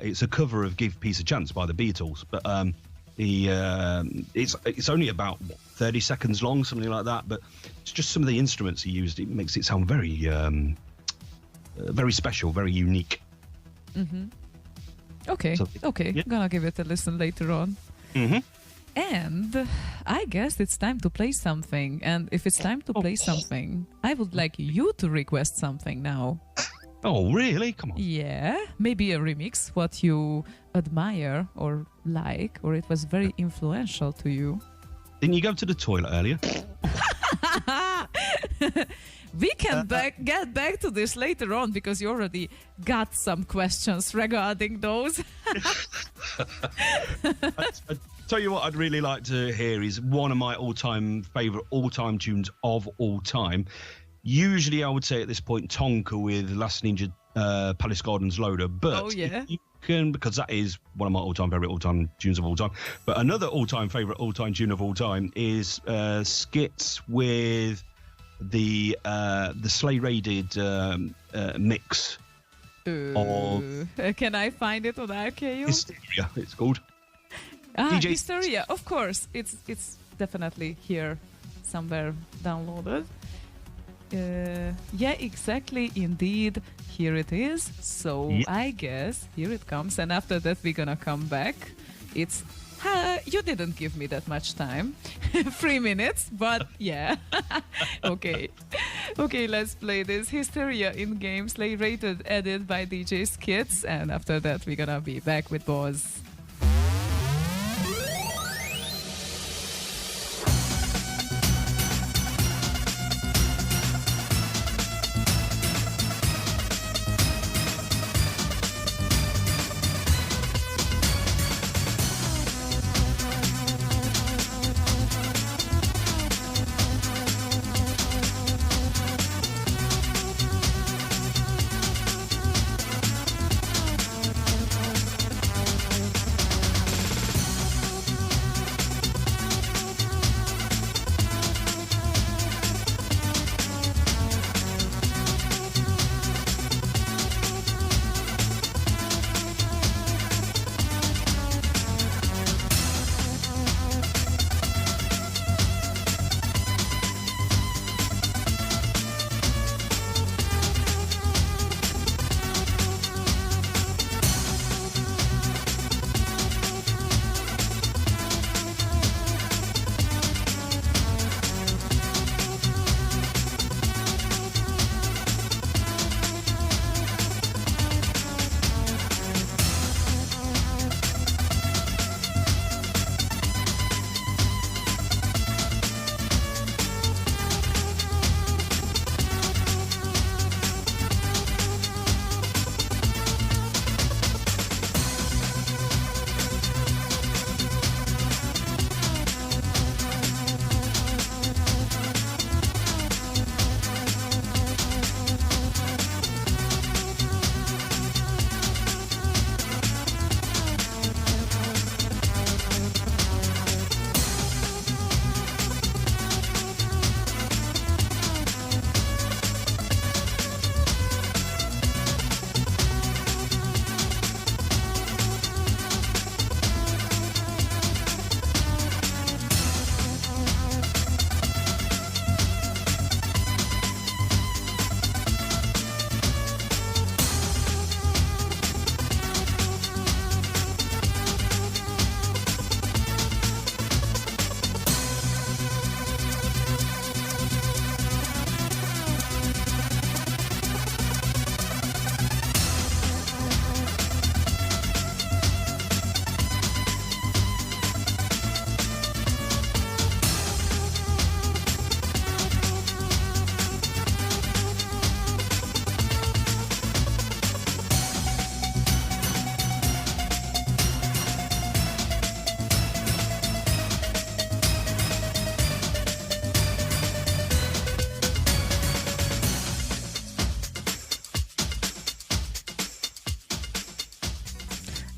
it's a cover of "Give Peace a Chance" by the Beatles, but it's only about 30 seconds long, something like that. But it's just some of the instruments he used. It makes it sound very, very special, very unique. Mm-hmm. Okay, yeah. Gonna give it a listen later on. Mm-hmm. And I guess it's time to play something. And if it's time to play something, I would like you to request something now. Oh, really? Come on. Yeah, maybe a remix, what you admire or like, or it was very influential to you. Didn't you go to the toilet earlier? We can get back to this later on because you already got some questions regarding those. I tell you what I'd really like to hear is one of my all-time favourite all-time tunes of all time. Usually I would say at this point Tonka with Last Ninja Palace Gardens Loader, but you can, because that is one of my all-time favourite all-time tunes of all time. But another all-time favourite all-time tune of all time is Skits with the Slay Raided mix of... Can I find it on RKO? Hysteria, it's called. DJ Hysteria, of course. It's definitely here somewhere downloaded. Yeah, exactly, indeed. Here it is. So I guess here it comes. And after that, we're gonna come back. It's... you didn't give me that much time. 3 minutes, but yeah. Okay. Okay, let's play this. Hysteria in Game Slay Rated edit by DJ Skits. And after that, we're gonna be back with Boz.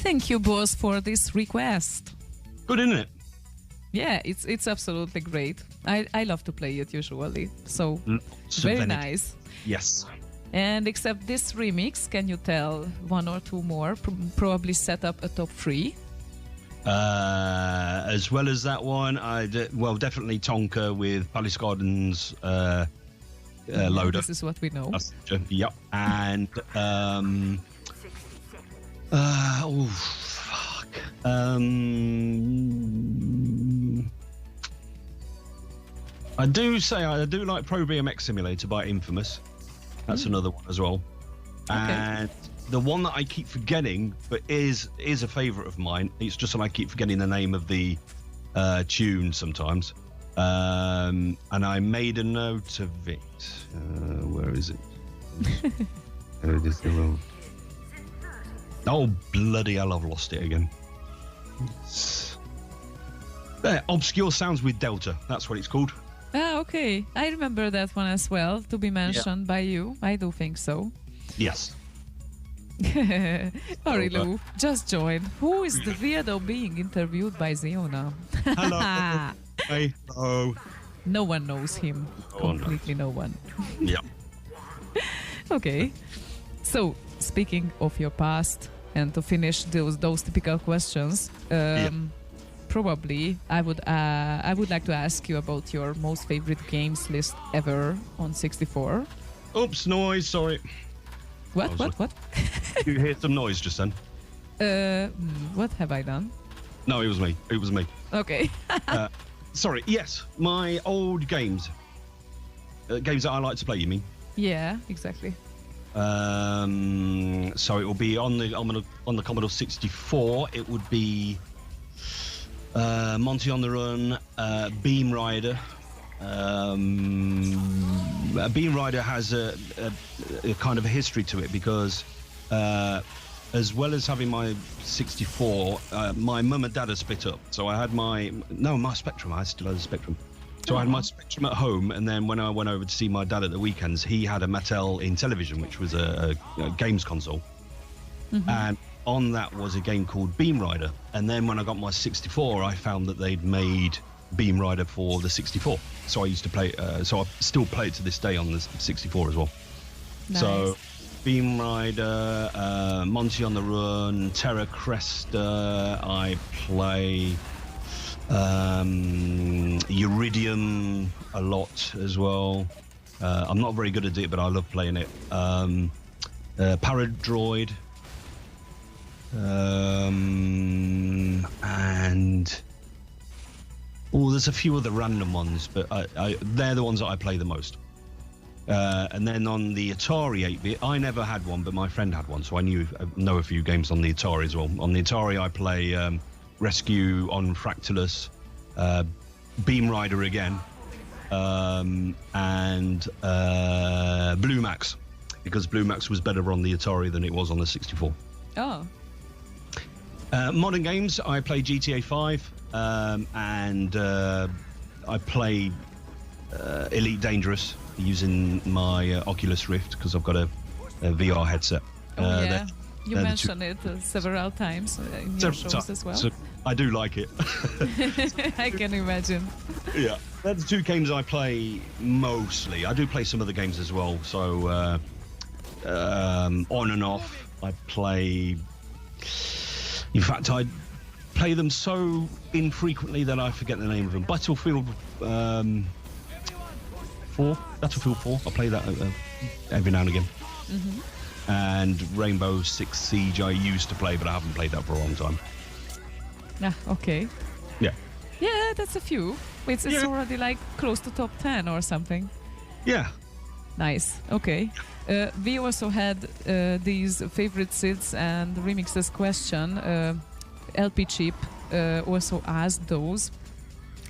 Thank you, Boz, for this request. Good, isn't it? Yeah, it's absolutely great. I love to play it usually. So very Serenity. nice. Yes. And except this remix, can you tell one or two more? Probably set up a top 3. As well as that one, definitely Tonka with Palace Gardens loader. This is what we know. Yep. And fuck. I do like Pro BMX Simulator by Infamous. That's another one as well. Okay. And the one that I keep forgetting, but is a favourite of mine. It's just that I keep forgetting the name of the tune sometimes. And I made a note of it. Where is it? Oh, bloody hell, I've lost it again. There, Obscure Sounds with Delta. That's what it's called. Ah, okay. I remember that one as well, to be mentioned by you. I do think so. Yes. Orilu, just joined. Who is the weirdo being interviewed by Ziona? Hello. Hey. Hello. No one knows him. Completely no one. Yeah. Okay. So, speaking of your past, and to finish those typical questions, probably I would like to ask you about your most favorite games list ever on 64. Oops, noise. Sorry. What? You hear some noise just then? What have I done? No, it was me. Okay. Sorry. Yes, my old games. Games that I like to play. You mean? Yeah, exactly. So it will be on the Commodore 64. It would be Monty on the Run, Beam Rider. Beam Rider has a kind of a history to it because as well as having my 64, my mum and dad are split up. So I had my Spectrum. I still had a Spectrum. So I had my Spectrum at home, and then when I went over to see my dad at the weekends, he had a Mattel Intellivision, which was a games console. Mm-hmm. And on that was a game called Beam Rider. And then when I got my 64, I found that they'd made Beam Rider for the 64. So I used to play, so I still play it to this day on the 64 as well. Nice. So Beam Rider, Monty on the Run, Terra Cresta, I play Iridium a lot as well. I'm not very good at it, but I love playing it. Paradroid, and there's a few other random ones, but they're the ones that I play the most. And then on the Atari 8-bit, I never had one, but my friend had one, so I know a few games on the Atari as well. On the Atari, I play Rescue on Fractalus, Beam Rider again, and Blue Max, because Blue Max was better on the Atari than it was on the 64. Oh. Modern games, I play GTA 5, and I play Elite Dangerous using my Oculus Rift because I've got a VR headset. Yeah, you mentioned it several times in your shows as well. So I do like it. I can imagine. Yeah, they're the two games I play mostly. I do play some other games as well. So on and off, I play. In fact, I play them so infrequently that I forget the name of them. Battlefield 4. Battlefield 4. I play that every now and again. Mm-hmm. And Rainbow Six Siege I used to play, but I haven't played that for a long time. Ah, okay. Yeah. Yeah, that's a few. It's already like close to top 10 or something. Yeah. Nice. Okay. We also had these favorite SIDS and remixes question. LP Chip also asked those.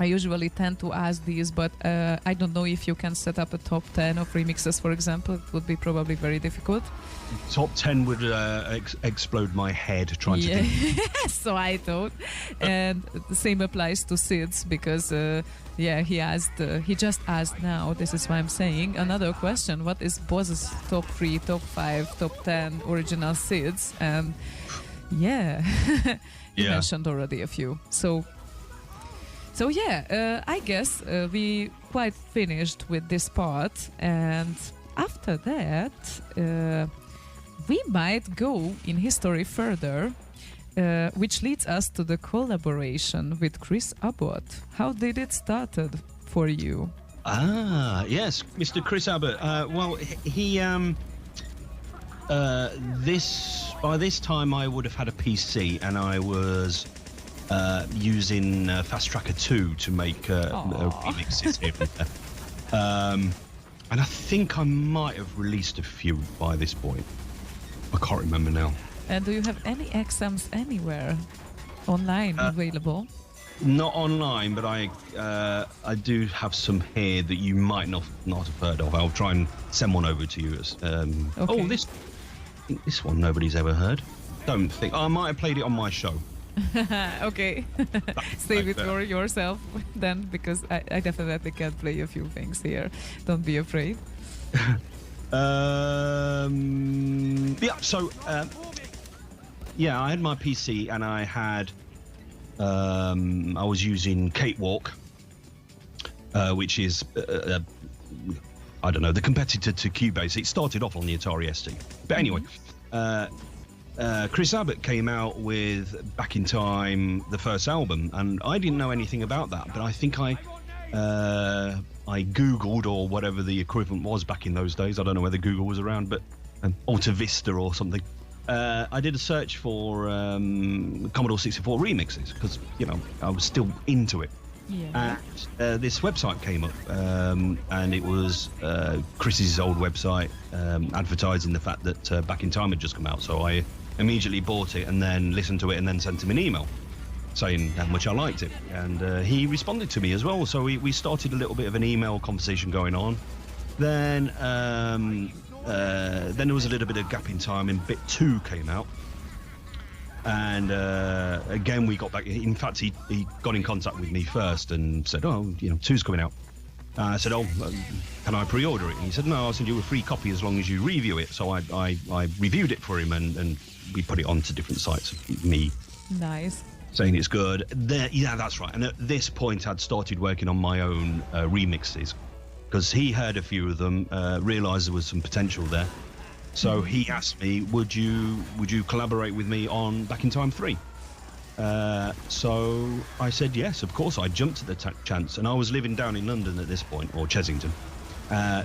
I usually tend to ask these, but I don't know if you can set up a top 10 of remixes, for example. It would be probably very difficult. Top 10 would explode my head trying to think. So I thought. And the same applies to SIDS because, he just asked now, this is why I'm saying, another question. What is Boz's top 3, top 5, top 10 original SIDS? And you mentioned already a few. So I guess we quite finished with this part, and after that, we might go in history further, which leads us to the collaboration with Chris Abbott. How did it started for you? Yes, Mr. Chris Abbott. Well, he by this time I would have had a PC, and I was using Fast Tracker 2 to make remixes here and there. And I think I might have released a few by this point. I can't remember now. And do you have any exams anywhere online available? Not online, but I do have some here that you might not have heard of. I'll try and send one over to you. Okay. Oh, this one nobody's ever heard. Don't think. I might have played it on my show. Okay. Save it for yourself then, because I definitely can play a few things here. Don't be afraid. I had my PC, and I had I was using Cakewalk, which is I don't know, the competitor to Cubase. It started off on the Atari ST, but anyway. Chris Abbott came out with Back in Time, the first album, and I didn't know anything about that, but I think I Googled, or whatever the equivalent was back in those days. I don't know whether Google was around, but Alta Vista or something. I did a search for Commodore 64 remixes, because, you know, I was still into it. Yeah. And this website came up, and it was Chris's old website, advertising the fact that Back in Time had just come out. So I immediately bought it, and then listened to it, and then sent him an email saying how much I liked it. And he responded to me as well. So we started a little bit of an email conversation going on. Then there was a little bit of gap in time, and Bit 2 came out. And again, we got back. In fact, he got in contact with me first and said, "Oh, you know, 2's coming out." I said, "Oh, can I pre-order it?" And he said, "No, I'll send you a free copy as long as you review it." So I reviewed it for him, and we put it onto different sites. Me, nice, saying it's good. Yeah, that's right. And at this point, I'd started working on my own remixes, because he heard a few of them, realised there was some potential there. So he asked me, would you collaborate with me on Back in Time 3? So I said yes, of course. I jumped at the chance, and I was living down in London at this point, or Chessington.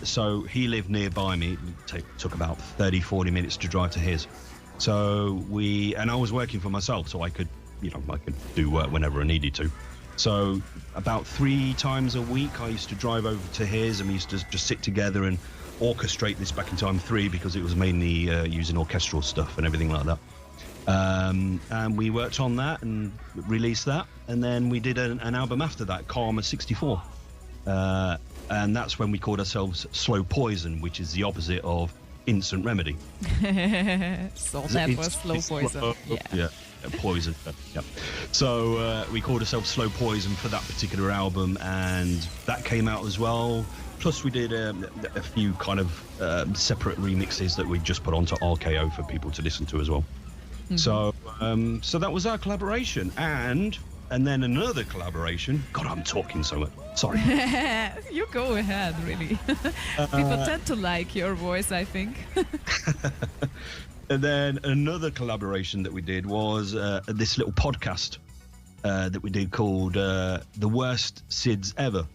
So he lived nearby me. It took about 30-40 minutes to drive to his. So and I was working for myself, so I could do work whenever I needed to. So about 3 times a week, I used to drive over to his, and we used to just sit together and orchestrate this Back in Time 3, because it was mainly using orchestral stuff and everything like that. And we worked on that and released that, and then we did an album after that, Karma 64, and that's when we called ourselves Slow Poison, which is the opposite of Instant Remedy. So that was Slow Poison. Yeah. Poison. Yeah. So we called ourselves Slow Poison for that particular album, and that came out as well. Plus we did a few kind of separate remixes that we just put onto RKO for people to listen to as well. Mm-hmm. So that was our collaboration, and then another collaboration. God, I'm talking so much. Sorry. You go ahead, really. People tend to like your voice, I think. And then another collaboration that we did was this little podcast that we did called The Worst SIDS Ever.